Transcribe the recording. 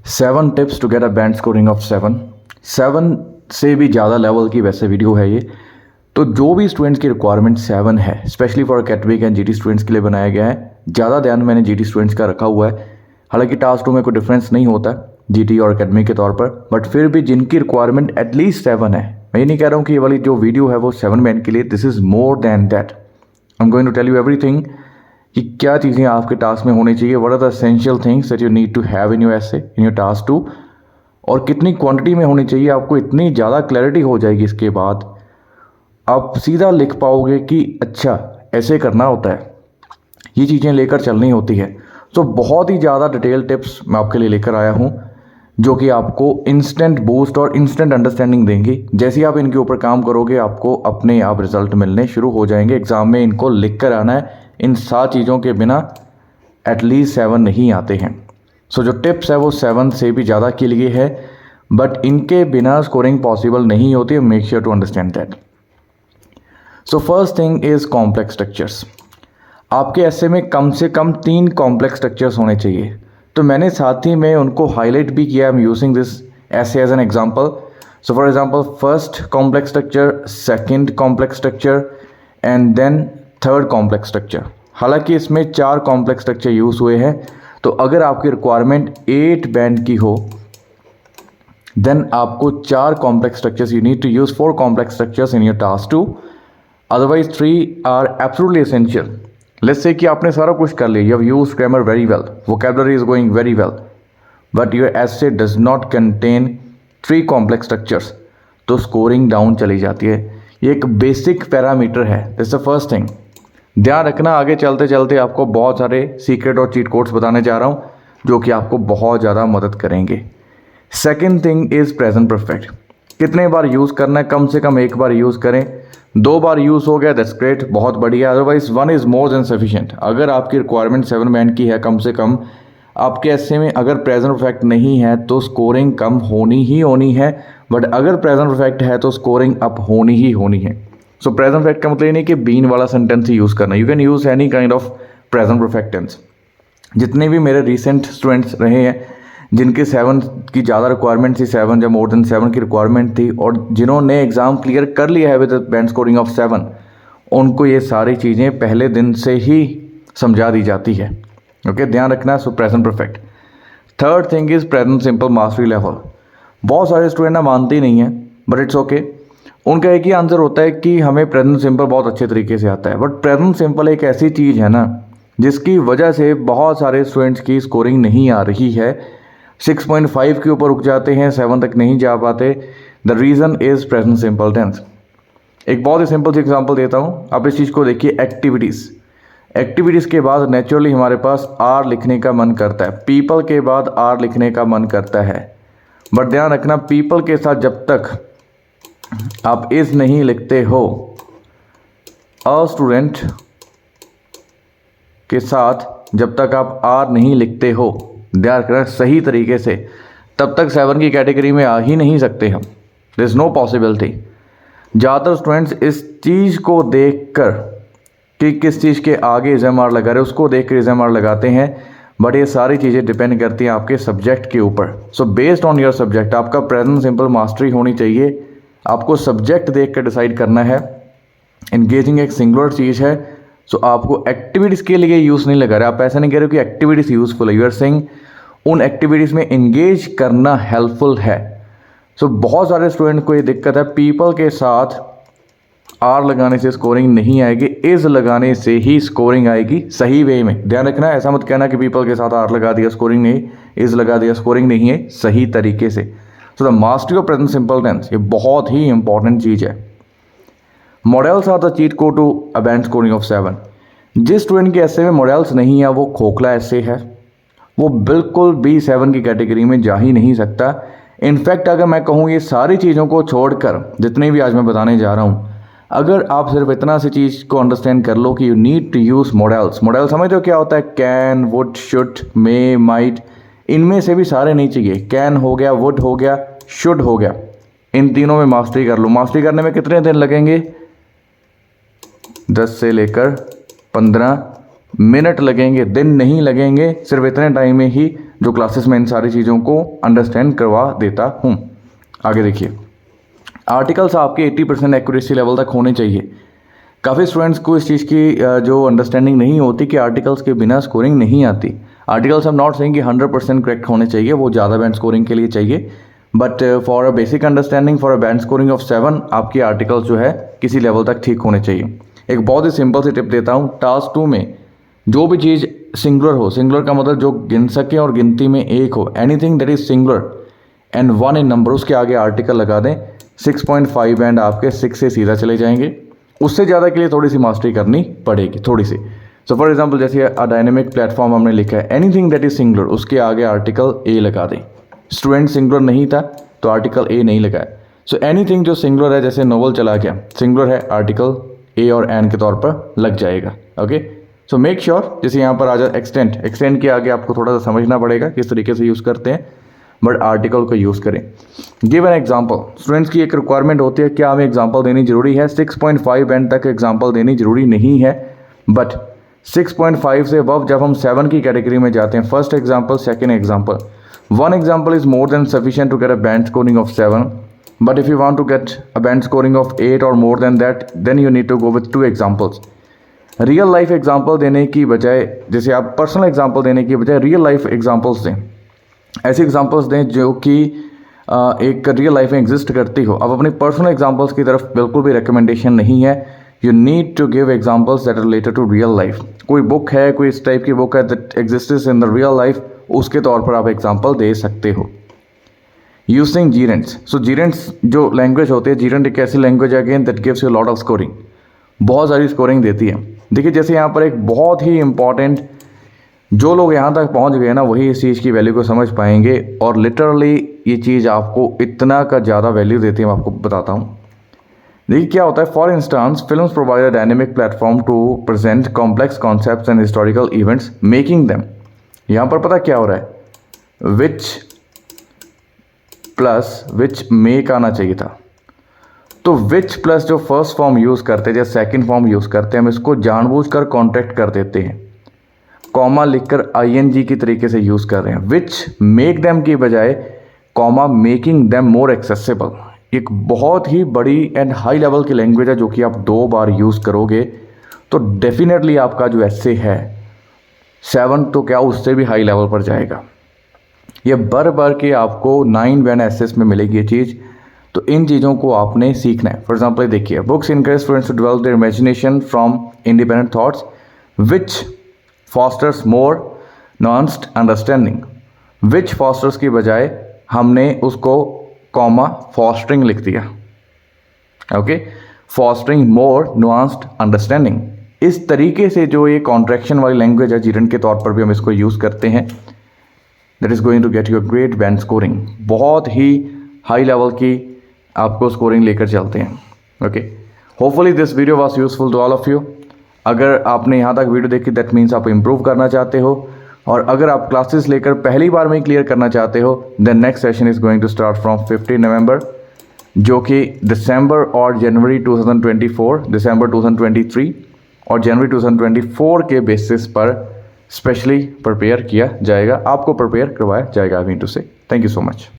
7 tips to get a band scoring of 7 से भी ज़्यादा लेवल की वैसे वीडियो है ये। तो जो भी स्टूडेंट्स की रिक्वायरमेंट 7 है, specially for academic and GT students के लिए बनाया गया है। ज़्यादा ध्यान मैंने जीटी स्टूडेंट्स का रखा हुआ है। हालांकि टास्क 2 में कोई डिफरेंस नहीं होता जीटी और अकेडमिक के तौर पर, बट फिर भी जिनकी रिक्वायरमेंट एटलीस्ट 7 है, मैं ये नहीं कह रहा हूँ कि ये वाली जो वीडियो है वो 7 बैंड के लिए, this is more than that. I am going to tell you everything कि क्या चीज़ें आपके टास्क में होनी चाहिए, what are the essential things that you need to have in your essay in your task 2, और कितनी क्वांटिटी में होनी चाहिए। आपको इतनी ज़्यादा क्लैरिटी हो जाएगी इसके बाद, आप सीधा लिख पाओगे कि अच्छा ऐसे करना होता है, ये चीज़ें लेकर चलनी होती है। तो बहुत ही ज़्यादा डिटेल टिप्स मैं आपके लिए लेकर आया हूँ जो कि आपको इंस्टेंट बूस्ट और इंस्टेंट अंडरस्टैंडिंग देंगी। जैसे ही आप इनके ऊपर काम करोगे आपको अपने आप रिजल्ट मिलने शुरू हो जाएंगे। एग्ज़ाम में इनको लिख कर आना है। इन 7 चीज़ों के बिना एटलीस्ट 7 नहीं आते हैं। सो जो टिप्स है वो 7 से भी ज़्यादा के लिए है, बट इनके बिना स्कोरिंग पॉसिबल नहीं होती। Make sure to understand that. So first thing is complex structures. आपके ऐसे में कम से कम 3 कॉम्प्लेक्स स्ट्रक्चर्स होने चाहिए। तो मैंने साथ ही में उनको हाईलाइट भी किया। I am using this essay as an example. So for example first complex structure, second complex structure and then third complex structure. हालांकि इसमें 4 कॉम्प्लेक्स स्ट्रक्चर यूज़ हुए हैं। तो अगर आपकी रिक्वायरमेंट 8 बैंड की हो देन आपको 4 complex structures, you need to use 4 complex structures in your task 2। Otherwise 3 are absolutely essential. Let's say कि आपने सारा कुछ कर लिया, you have used grammar very well, vocabulary is going very well, but your essay does not contain 3 complex structures, तो scoring down चली जाती है। ये एक बेसिक पैरामीटर है। दिस द फर्स्ट थिंग ध्यान रखना। आगे चलते चलते आपको बहुत सारे सीक्रेट और चीट कोड्स बताने जा रहा हूँ जो कि आपको बहुत ज़्यादा मदद करेंगे। Second thing is present perfect. कितने बार यूज़ करना है? कम से कम 1 बार यूज़ करें। 2 बार यूज़ हो गया दैट्स ग्रेट, बहुत बढ़िया। Otherwise 1 is more than sufficient. अगर आपकी रिक्वायरमेंट 7 बैंड की है, कम से कम आपके ऐसे में अगर प्रेजेंट परफेक्ट नहीं है तो स्कोरिंग कम होनी ही होनी है, बट अगर प्रेजेंट परफेक्ट है तो स्कोरिंग अप होनी ही होनी है। सो प्रेजेंट परफेक्ट का मतलब ये नहीं कि बीन वाला सेंटेंस ही यूज़ करना। You can use any kind of present perfect tense. जितने भी मेरे रिसेंट स्टूडेंट्स रहे हैं जिनके 7 की ज़्यादा रिक्वायरमेंट थी, 7 या मोर देन 7 की रिक्वायरमेंट थी, और जिन्होंने एग्ज़ाम क्लियर कर लिया है विद बैंड स्कोरिंग ऑफ 7, उनको ये सारी चीज़ें पहले दिन से ही समझा दी जाती है। ओके, ध्यान रखना। सो present perfect. Third thing is present simple mastery level. बहुत सारे स्टूडेंट ना मानते ही नहीं हैं, बट इट्स ओके। उनका एक ही आंसर होता है कि हमें प्रेजेंट सिंपल बहुत अच्छे तरीके से आता है, बट प्रेजेंट सिंपल एक ऐसी चीज़ है ना जिसकी वजह से बहुत सारे स्टूडेंट्स की स्कोरिंग नहीं आ रही है। 6.5 के ऊपर रुक जाते हैं, 7 तक नहीं जा पाते। The reason is present simple tense. एक बहुत ही सिंपल सी एग्जांपल देता हूँ, आप इस चीज़ को देखिए। एक्टिविटीज़ के बाद नेचुरली हमारे पास आर लिखने का मन करता है, पीपल के बाद आर लिखने का मन करता है, बट ध्यान रखना पीपल के साथ जब तक आप इज़ नहीं लिखते हो, अ स्टूडेंट के साथ जब तक आप आर नहीं लिखते हो, ध्यान रखना सही तरीके से, तब तक 7 की कैटेगरी में आ ही नहीं सकते हम। There is no possibility. ज़्यादातर स्टूडेंट्स इस चीज़ को देखकर कि किस चीज़ के आगे इज़ेमार लगा रहे उसको देख कर इज़ेमार लगाते हैं, बट ये सारी चीज़ें डिपेंड करती हैं आपके सब्जेक्ट के ऊपर। So based on your subject आपका प्रेजेंट सिंपल मास्टरी होनी चाहिए। आपको सब्जेक्ट देख कर डिसाइड करना है। इंगेजिंग एक सिंगुलर चीज़ है, सो आपको एक्टिविटीज़ के लिए यूज़ नहीं लगा रहे। आप ऐसा नहीं कह रहे हो कि एक्टिविटीज़ यूज़फुल है, यू आर सेइंग उन एक्टिविटीज़ में इंगेज करना हेल्पफुल है। सो बहुत सारे स्टूडेंट को ये दिक्कत है, पीपल के साथ आर लगाने से स्कोरिंग नहीं आएगी, इज़ लगाने से ही स्कोरिंग आएगी सही वे में। ध्यान रखना, ऐसा मत कहना कि पीपल के साथ आर लगा दिया स्कोरिंग नहीं, इज़ लगा दिया स्कोरिंग नहीं है, सही तरीके से। So the mastery of present simple tense ये बहुत ही इंपॉर्टेंट चीज़ है। Models are the cheat code to a band scoring of 7। जिस स्टूडेंट के ऐसे में मॉडल्स नहीं है वो खोखला ऐसे है, वो बिल्कुल भी 7 की कैटेगरी में जा ही नहीं सकता। इनफैक्ट अगर मैं कहूँ ये सारी चीज़ों को छोड़कर जितने भी आज मैं बताने जा रहा हूँ, अगर आप सिर्फ इतना सी चीज़ को अंडरस्टैंड कर लो कि you need to use models. Model समझते हो क्या होता है? Can, would, should, may, might. इनमें से भी सारे नहीं चाहिए। कैन हो गया, वुड हो गया, शुड हो गया, इन तीनों में मास्टरी कर लो। मास्टरी करने में कितने दिन लगेंगे? 10 से लेकर 15 मिनट लगेंगे, दिन नहीं लगेंगे, सिर्फ इतने टाइम में ही जो क्लासेस में इन सारी चीज़ों को अंडरस्टैंड करवा देता हूँ। आगे देखिए, आर्टिकल्स आपके 80% एक्यूरेसी लेवल तक होने चाहिए। काफ़ी स्टूडेंट्स को इस चीज़ की जो अंडरस्टैंडिंग नहीं होती कि आर्टिकल्स के बिना स्कोरिंग नहीं आती। आर्टिकल्स हम नॉट सेइंग कि 100% करेक्ट होने चाहिए, वो ज़्यादा बैंड स्कोरिंग के लिए चाहिए, but for a basic understanding for a band scoring of 7 आपकी आर्टिकल्स जो है किसी लेवल तक ठीक होने चाहिए। एक बहुत ही सिंपल सी टिप देता हूँ, टास्क 2 में जो भी चीज़ सिंगुलर हो, सिंगुलर का मतलब जो गिन सके और गिनती में एक हो, anything that is singular and 1 in number, उसके आगे आर्टिकल लगा दें। 6.5 बैंड आपके 6 से सीधा चले जाएंगे। उससे ज़्यादा के लिए थोड़ी सी मास्टरी करनी पड़ेगी, थोड़ी सी। सो फॉर एग्जांपल जैसे अ डायनेमिक प्लेटफॉर्म हमने लिखा है, एनीथिंग दैट इज सिंगुलर, उसके आगे आर्टिकल ए लगा दें। स्टूडेंट सिंगुलर नहीं था तो आर्टिकल ए नहीं लगाया। सो एनीथिंग जो सिंगुलर है, जैसे नोवेल चला गया, सिंगुलर है, आर्टिकल ए और एन के तौर पर लग जाएगा। ओके, सो मेक श्योर, जैसे यहाँ पर आ जाए एक्सटेंट, एक्सटेंट के आगे आपको थोड़ा सा समझना पड़ेगा किस तरीके से यूज़ करते हैं, बट आर्टिकल को यूज़ करें। गिव एन एग्जांपल, स्टूडेंट्स की एक रिक्वायरमेंट होती है, क्या हमें एग्जांपल देनी जरूरी है? 6.5 बैंड तक एग्जांपल देनी जरूरी नहीं है, बट 6.5 से अबव जब हम 7 की कैटेगरी में जाते हैं, first example, second example, one example is more than sufficient to get a band scoring of 7, but if you want to get a band scoring of 8 और more than that, then you need to go with 2 examples. Real life example देने की बजाय, जैसे आप personal example देने की बजाय real life examples दें, ऐसी एग्जांपल्स दें जो कि एक रियल लाइफ में एग्जिस्ट करती हो। अब अपनी पर्सनल एग्जांपल्स की तरफ बिल्कुल भी रिकमेंडेशन नहीं है। You need to give examples that are related to real life. कोई बुक है, कोई इस टाइप की बुक है that exists in the real life, उसके तौर पर आप एग्जांपल दे सकते हो। यूजिंग जीरेंट्स, सो जीरेंट्स जो लैंग्वेज होती है, जीरेंट एक ऐसी लैंग्वेज है again that gives you lot of scoring, बहुत सारी स्कोरिंग देती है। देखिए जैसे यहाँ पर एक बहुत ही इंपॉर्टेंट, जो लोग यहाँ तक पहुँच गए ना वही इस चीज़ की वैल्यू को समझ पाएंगे, और लिटरली ये चीज़ आपको इतना का ज़्यादा वैल्यू देती है। मैं आपको बताता हूँ, देखिए क्या होता है। For instance, films provide a dynamic platform to present complex concepts and historical events, making them, यहाँ पर पता क्या हो रहा है, विच प्लस विच मेक आना चाहिए था। तो विच प्लस जो फर्स्ट फॉर्म यूज़ करते हैं या सेकेंड फॉर्म यूज़ करते हैं, हम इसको जानबूझकर कॉन्ट्रैक्ट कर देते हैं, कॉमा लिखकर आईएनजी की तरीके से यूज़ कर रहे हैं। विच मेक देम की बजाय comma making them more accessible, एक बहुत ही बड़ी एंड हाई लेवल की लैंग्वेज है जो कि आप 2 बार यूज़ करोगे तो डेफिनेटली आपका जो एस्से है 7 तो क्या उससे भी हाई लेवल पर जाएगा। ये भर के आपको 9 बैंड एसेस में मिलेगी ये चीज़। तो इन चीज़ों को आपने सीखना है। फॉर एग्जाम्पल देखिए, books encourage students to develop their imagination from independent thoughts which fosters more nuanced understanding. Which fosters की बजाय हमने उसको कॉमा फॉस्टरिंग लिख दिया। Okay, fostering more nuanced understanding. इस तरीके से जो ये कॉन्ट्रैक्शन वाली लैंग्वेज है, जीरेंट के तौर पर भी हम इसको यूज़ करते हैं। That is going to get you a great band scoring, बहुत ही हाई लेवल की आपको स्कोरिंग लेकर चलते हैं। Okay, hopefully this video was useful to all of you. अगर आपने यहाँ तक वीडियो देखी दैट मीन्स आप इम्प्रूव करना चाहते हो, और अगर आप क्लासेस लेकर पहली बार में ही क्लियर करना चाहते हो, then next session is going to start from 15 November, जो कि दिसंबर और जनवरी 2024, दिसंबर 2023 और जनवरी 2024 के बेसिस पर स्पेशली प्रिपेयर किया जाएगा, आपको प्रिपेयर करवाया जाएगा। आई मीन टू से थैंक यू सो मच।